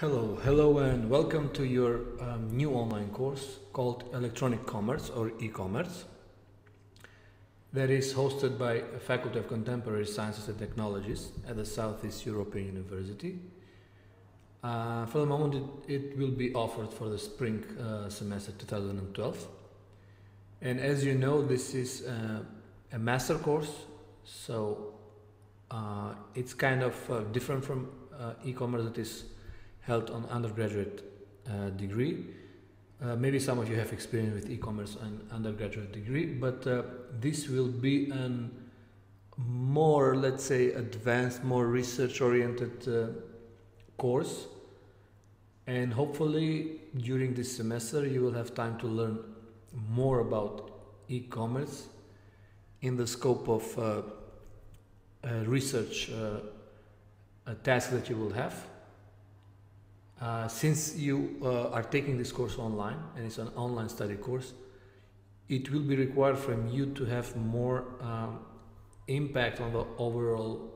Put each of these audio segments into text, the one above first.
Hello and welcome to your new online course called Electronic Commerce or E-Commerce that is hosted by a Faculty of Contemporary Sciences and Technologies at the Southeast European University. For the moment it will be offered for the spring semester 2012, and as you know, this is a master course, so it's kind of different from e-commerce that is held on undergraduate degree. Maybe some of you have experience with e-commerce on undergraduate degree, but this will be a more, let's say, advanced, more research-oriented course, and hopefully during this semester you will have time to learn more about e-commerce in the scope of research task that you will have. Since you are taking this course online and it's an online study course, it will be required from you to have more impact on the overall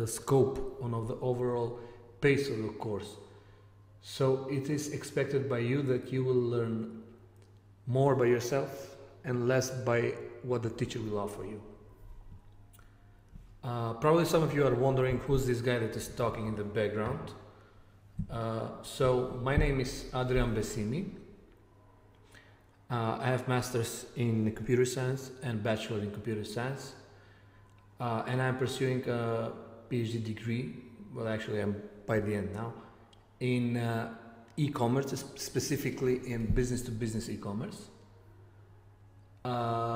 scope, on the overall pace of the course. So it is expected by you that you will learn more by yourself and less by what the teacher will offer you. Probably some of you are wondering who's this guy that is talking in the background. So my name is Adrian Besimi. I have masters in computer science and bachelor in computer science, and I'm pursuing a PhD degree, well actually I'm by the end now, in e-commerce, specifically in business-to-business e-commerce.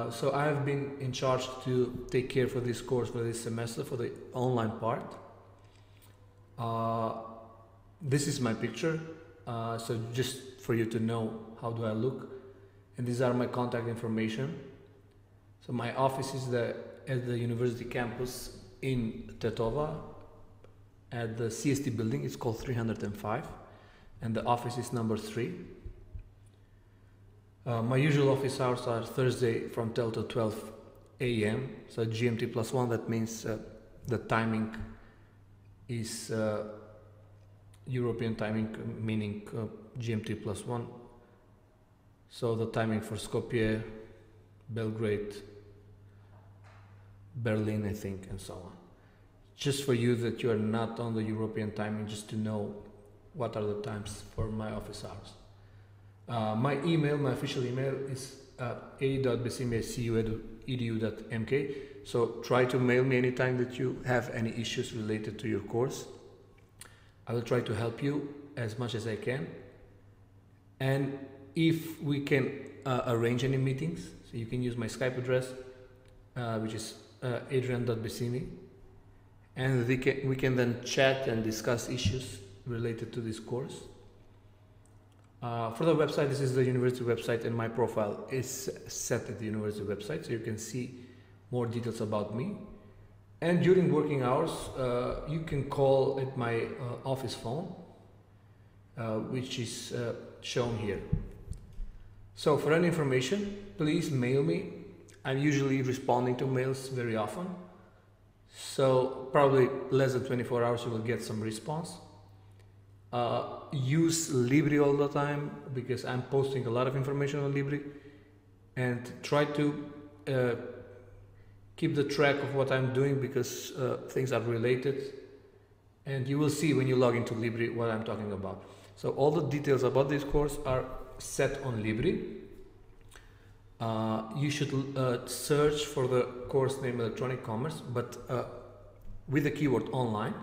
So I have been in charge to take care for this course for this semester, for the online part. This is my picture, so just for you to know how do I look, and these are my contact information. So my office is at the university campus in Tetova at the CST building. It's called 305, and the office is number 3. My usual office hours are Thursday from 10 to 12 a.m. So GMT +1, that means the timing is European timing, meaning GMT +1. So the timing for Skopje, Belgrade, Berlin, I think, and so on. Just for you that you are not on the European timing, just to know what are the times for my office hours. My email, my official email is a.besimi@cu.edu.mk. So try to mail me anytime that you have any issues related to your course. I will try to help you as much as I can. And if we can arrange any meetings, so you can use my Skype address, which is adrian.besimi, and we can then chat and discuss issues related to this course. For the website, this is the university website, and my profile is set at the university website, so you can see more details about me. And during working hours, you can call at my office phone, which is shown here. So for any information, please mail me. I'm usually responding to mails very often, so probably less than 24 hours you will get some response. Use Libri all the time, because I'm posting a lot of information on Libri, and try to keep the track of what I'm doing, because things are related, and you will see when you log into Libri what I'm talking about. So all the details about this course are set on Libri. You should search for the course name Electronic Commerce, but with the keyword online,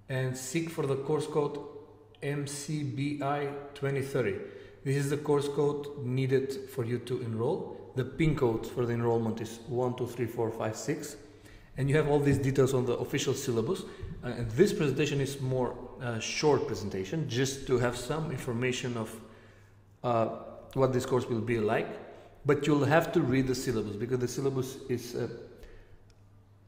and seek for the course code MCBI 2030. This is the course code needed for you to enroll. The PIN code for the enrollment is 123456, and you have all these details on the official syllabus. And this presentation is more short presentation, just to have some information of what this course will be like. But you'll have to read the syllabus, because the syllabus is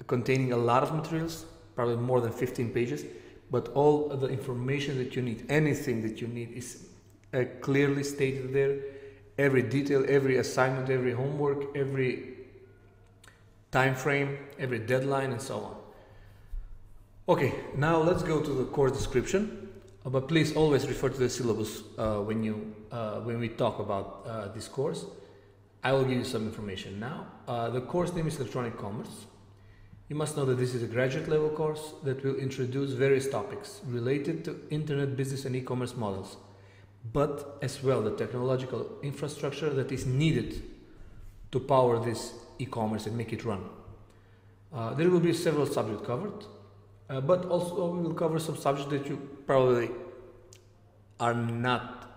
containing a lot of materials, probably more than 15 pages. But all the information that you need, anything that you need, is clearly stated there. Every detail, every assignment, every homework, every time frame, every deadline, and so Okay, now let's go to the course description, but please always refer to the syllabus when we talk about this course. I will give you some information now. The course name is Electronic Commerce. You must know that this is a graduate level course that will introduce various topics related to internet business and e-commerce models, but as well the technological infrastructure that is needed to power this e-commerce and make it run. There will be several subjects covered, but also we will cover some subjects that you probably are not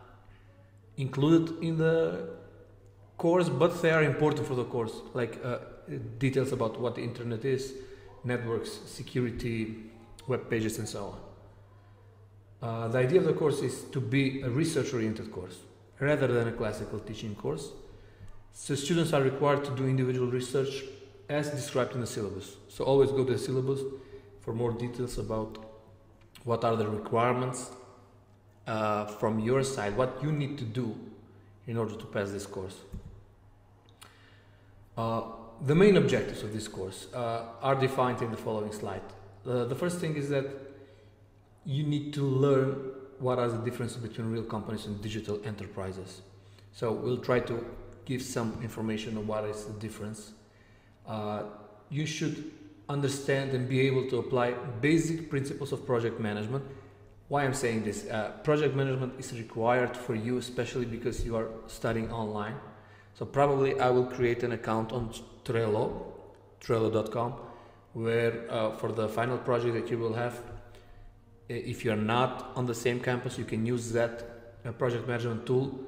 included in the course, but they are important for the course, like details about what the internet is, networks, security, web pages, and so on. The idea of the course is to be a research-oriented course rather than a classical teaching course. So students are required to do individual research as described in the syllabus. So always go to the syllabus for more details about what are the requirements from your side, what you need to do in order to pass this course. The main objectives of this course are defined in the following slide. The first thing is that you need to learn what are the differences between real companies and digital enterprises. So we'll try to give some information on what is the difference. You should understand and be able to apply basic principles of project management. Why I'm saying this? Project management is required for you, especially because you are studying online. So probably I will create an account on Trello.com, where for the final project that you will have, if you're not on the same campus, you can use that project management tool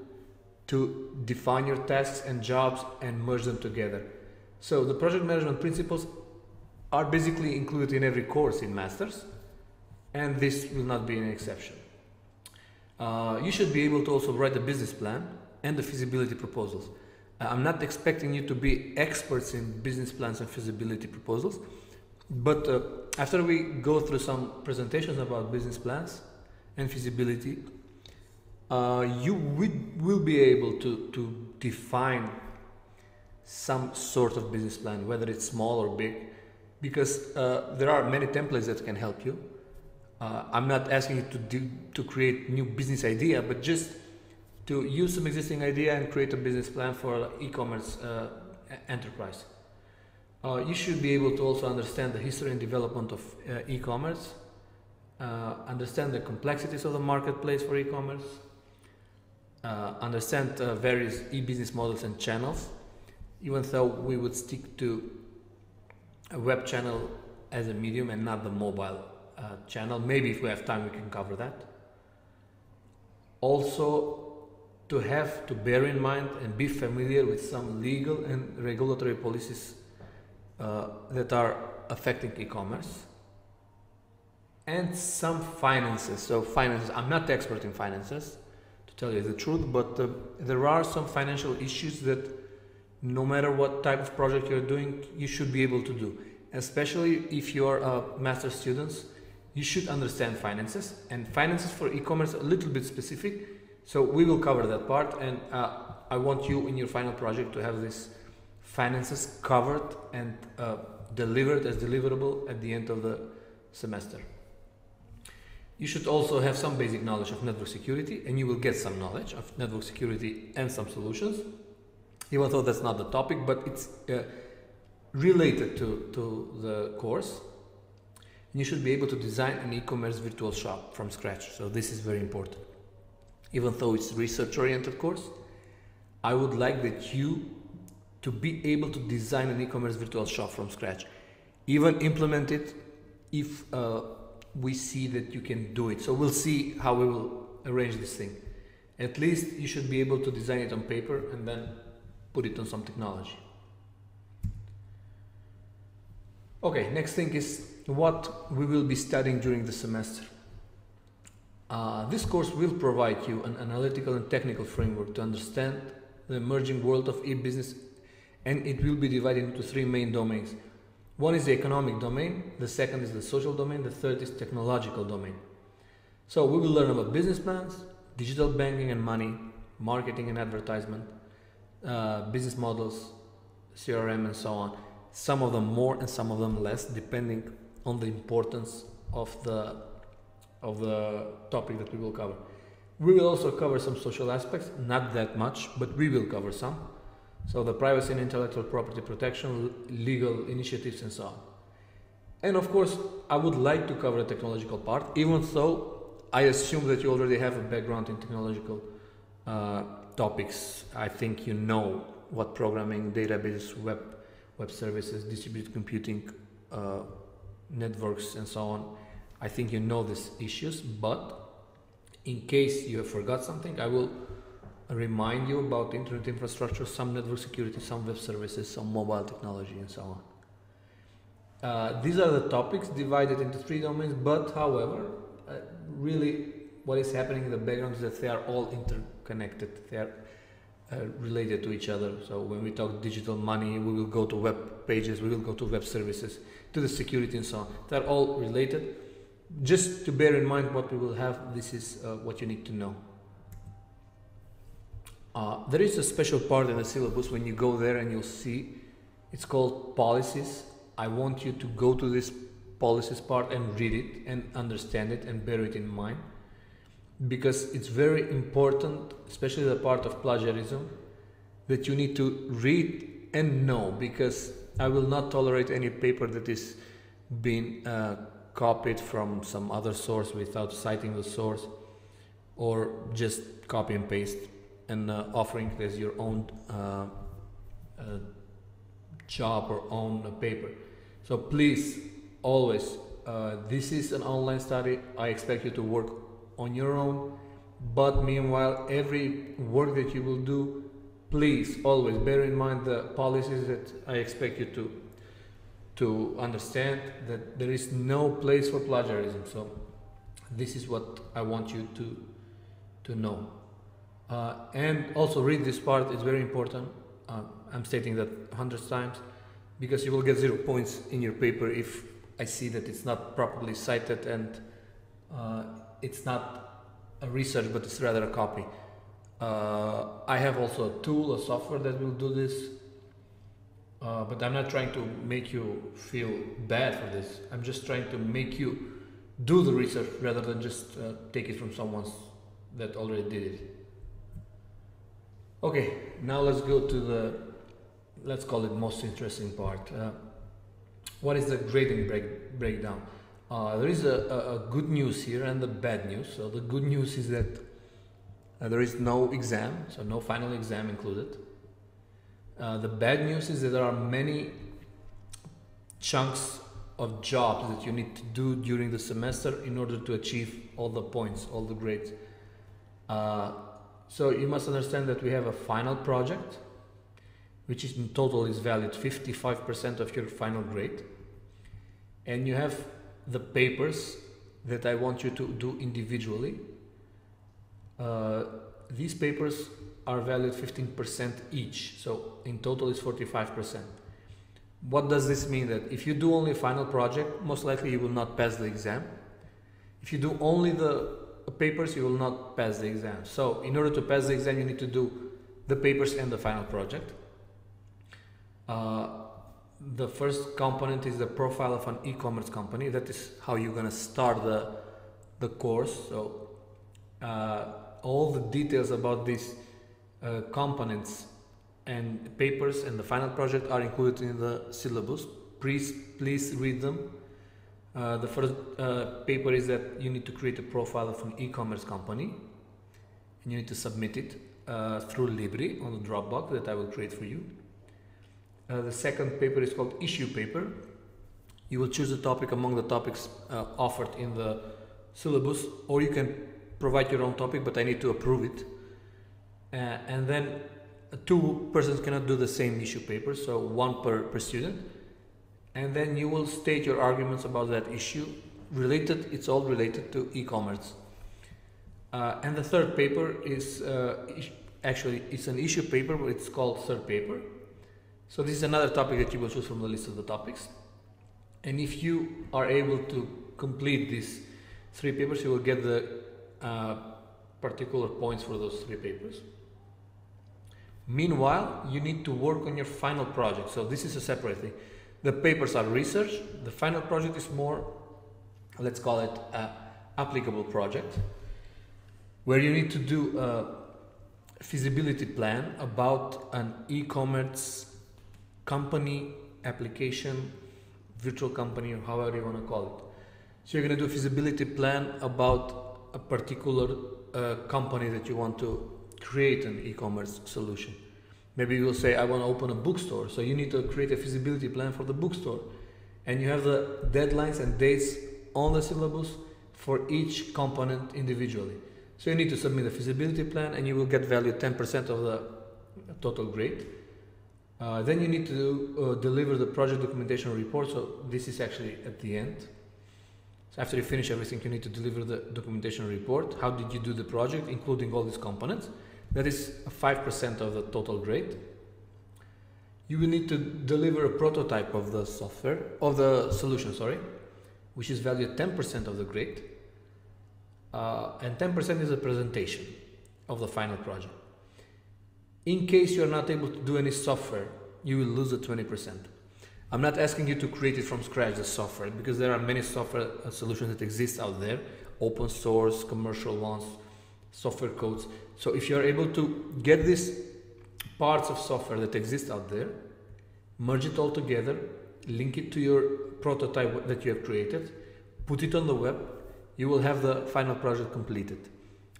to define your tasks and jobs and merge them together. So the project management principles are basically included in every course in Masters, and this will not be an exception. You should be able to also write a business plan and the feasibility proposals. I'm not expecting you to be experts in business plans and feasibility proposals, but after we go through some presentations about business plans and feasibility, you will be able to define some sort of business plan, whether it's small or big, because there are many templates that can help you. I'm not asking you to create new business idea, but just to use some existing idea and create a business plan for e-commerce enterprise. You should be able to also understand the history and development of e-commerce, understand the complexities of the marketplace for e-commerce, understand various e-business models and channels, even though we would stick to a web channel as a medium and not the mobile channel. Maybe if we have time we can cover that. Also, to bear in mind and be familiar with some legal and regulatory policies that are affecting e-commerce, and some finances. So finances, I'm not expert in finances, to tell you the truth, but there are some financial issues that no matter what type of project you're doing, you should be able to do. Especially if you're master's students, you should understand finances, and finances for e-commerce are a little bit specific. So we will cover that part, and I want you in your final project to have this finances covered and delivered as deliverable at the end of the semester. You should also have some basic knowledge of network security, and you will get some knowledge of network security and some solutions, even though that's not the topic, but it's related to the course. You should be able to design an e-commerce virtual shop from scratch. So this is very important. Even though it's a research-oriented course, I would like that you to be able to design an e-commerce virtual shop from scratch, even implement it if we see that you can do it. So we'll see how we will arrange this thing. At least you should be able to design it on paper and then put it on some technology. Okay, next thing is what we will be studying during the semester. This course will provide you an analytical and technical framework to understand the emerging world of e-business, and it will be divided into three main domains. One is the economic domain, the second is the social domain, the third is technological domain. So we will learn about business plans, digital banking and money, marketing and advertisement, business models, CRM and so on. Some of them more and some of them less, depending on the importance of the topic that we will cover. We will also cover some social aspects, not that much, but we will cover some. So the privacy and intellectual property protection, legal initiatives, and so on. And of course, I would like to cover the technological part, even though I assume that you already have a background in technological topics. I think you know what programming, database, web services, distributed computing, networks, and so on. I think you know these issues, but in case you have forgot something, I will remind you about internet infrastructure, some network security, some web services, some mobile technology, and so on. These are the topics divided into 3 domains, but however, really what is happening in the background is that they are all interconnected. They are related to each other. So when we talk digital money, we will go to web pages, we will go to web services, to the security, and so on. They're all related. Just to bear in mind what we will have, this is what you need to know. There is a special part in the syllabus. When you go there and you'll see, it's called policies. I want you to go to this policies part and read it and understand it and bear it in mind, because it's very important, especially the part of plagiarism, that you need to read and know, because I will not tolerate any paper that is being copied from some other source without citing the source, or just copy and paste and offering it as your own job or own paper. So please, always, this is an online study. I expect you to work on your own, but meanwhile, every work that you will do, please always bear in mind the policies that I expect you to understand, that there is no place for plagiarism. So this is what I want you to know. And also read this part, it's very important. I'm stating that hundreds of times, because you will get 0 points in your paper if I see that it's not properly cited and it's not a research, but it's rather a copy. I have also a tool, a software that will do this, but I'm not trying to make you feel bad for this. I'm just trying to make you do the research rather than just take it from someone that already did it. Okay, now let's go to the, let's call it most interesting part. What is the grading breakdown? There is a good news here and the bad news. So the good news is that there is no exam, so no final exam included. The bad news is that there are many chunks of jobs that you need to do during the semester in order to achieve all the points, all the grades. So you must understand that we have a final project, which is in total is valued 55% of your final grade. And you have the papers that I want you to do individually. These papers are valued 15% each, so in total it's 45%. What does this mean? That if you do only a final project, most likely you will not pass the exam. If you do only the papers, you will not pass the exam. So in order to pass the exam, you need to do the papers and the final project. The first component is the profile of an e-commerce company. That is how you're going to start the course. So all the details about these components and papers and the final project are included in the syllabus. Please read them. The first paper is that you need to create a profile of an e-commerce company, and you need to submit it through Libri on the Dropbox that I will create for you. The second paper is called issue paper. You will choose a topic among the topics offered in the syllabus, or you can provide your own topic, but I need to approve it. And then 2 persons cannot do the same issue paper, so 1 per student. And then you will state your arguments about that issue. It's all related to e-commerce. And the third paper is actually it's an issue paper, but it's called third paper. So this is another topic that you will choose from the list of the topics. And if you are able to complete these 3 papers, you will get the particular points for those 3 papers. Meanwhile, you need to work on your final project. So this is a separate thing. The papers are research. The final project is more let's call it a applicable project, where you need to do a feasibility plan about an e-commerce company, application, virtual company, or however you want to call it. So you're going to do a feasibility plan about a particular company that you want to create an e-commerce solution. Maybe you will say, I want to open a bookstore. So you need to create a feasibility plan for the bookstore. And you have the deadlines and dates on the syllabus for each component individually. So you need to submit a feasibility plan and you will get valued 10% of the total grade. Then you need to deliver the project documentation report. So this is actually at the end. So after you finish everything, you need to deliver the documentation report. How did you do the project, including all these components? That is 5% of the total grade. You will need to deliver a prototype of the software, of the solution, sorry, which is valued 10% of the grade. And 10% is a presentation of the final project. In case you are not able to do any software, you will lose the 20%. I'm not asking you to create it from scratch, the software, because there are many software solutions that exist out there, open source, commercial ones, software codes. So if you are able to get these parts of software that exist out there, merge it all together, link it to your prototype that you have created, put it on the web, you will have the final project completed.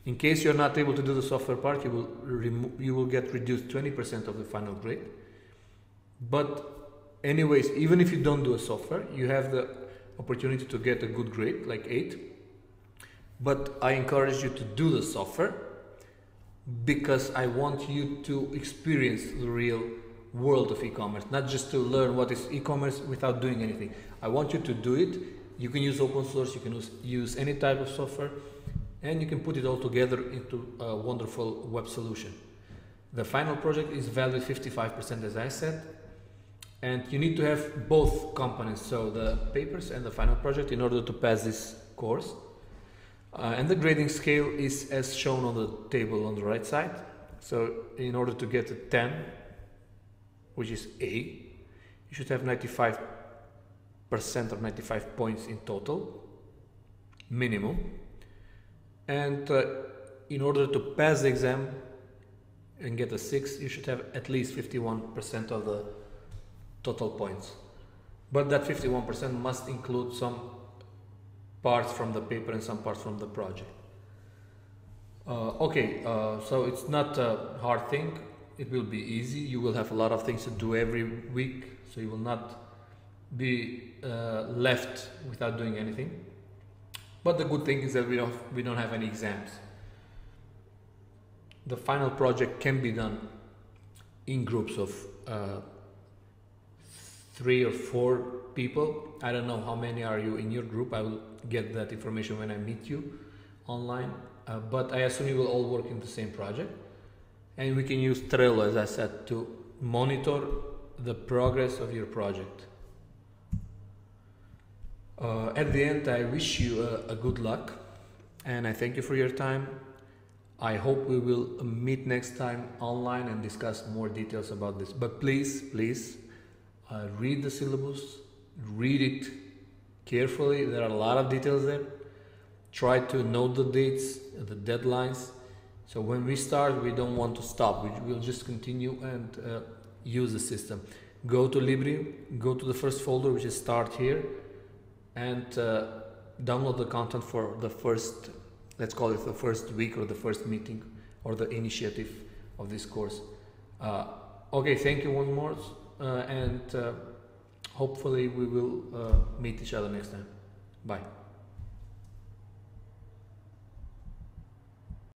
In case you're not able to do the software part, you will get reduced 20% of the final grade. But anyways, even if you don't do a software, you have the opportunity to get a good grade, like 8. But I encourage you to do the software because I want you to experience the real world of e-commerce, not just to learn what is e-commerce without doing anything. I want you to do it. You can use open source, you can use any type of software, and you can put it all together into a wonderful web solution. The final project is valued 55%, as I said, and you need to have both components, so the papers and the final project, in order to pass this course. And the grading scale is as shown on the table on the right side. So in order to get a 10, which is A, you should have 95% or 95 points in total, minimum. And in order to pass the exam and get a 6, you should have at least 51% of the total points. But that 51% must include some parts from the paper and some parts from the project. So it's not a hard thing. It will be easy. You will have a lot of things to do every week, so you will not be left without doing anything. But the good thing is that we don't have any exams. The final project can be done in groups of 3 or 4 people. I don't know how many are you in your group. I will get that information when I meet you online. But I assume you will all work in the same project. And we can use Trello, as I said, to monitor the progress of your project. At the end, I wish you a good luck, and I thank you for your time. I hope we will meet next time online and discuss more details about this. But please, read the syllabus, read it carefully. There are a lot of details there. Try to note the dates, the deadlines. So when we start, we don't want to stop. We will just continue and use the system. Go to Libri, go to the first folder, which is Start here, and download the content for the first, let's call it the first week or the first meeting or the initiative of this course. Okay, thank you once more, and hopefully we will meet each other next time. Bye.